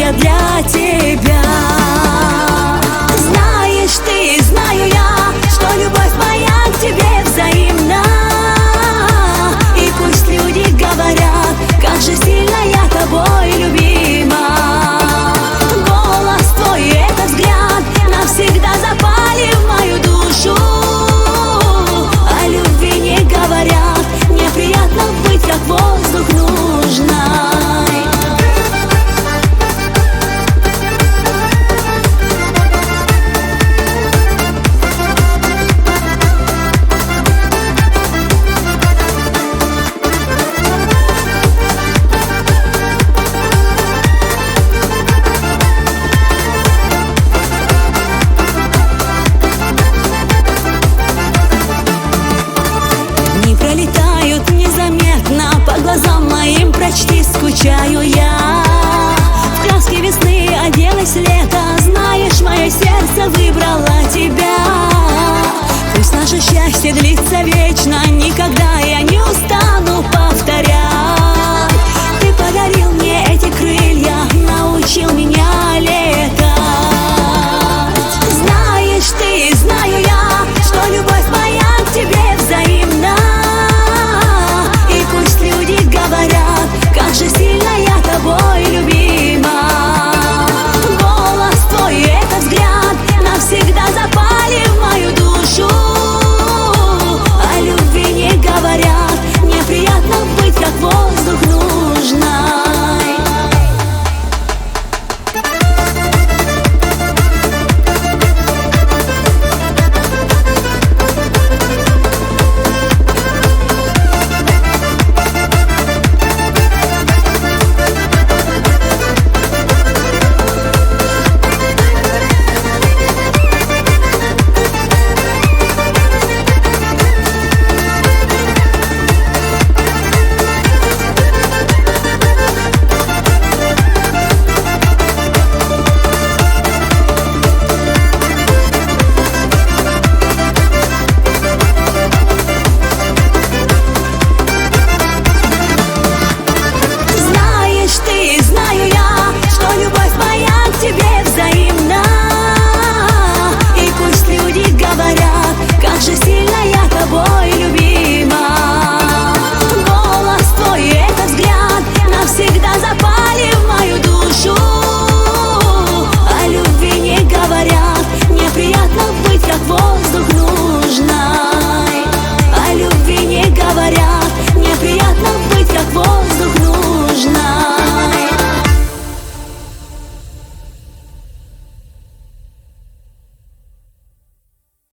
я для тебя. Знаешь ты, знаю я, что любовь моя к тебе взаимна. И пусть люди говорят, как же сильно я тобой любима. Голос твой, этот взгляд навсегда запали в мою душу. О любви не говорят, мне приятно быть, как воздух нужно.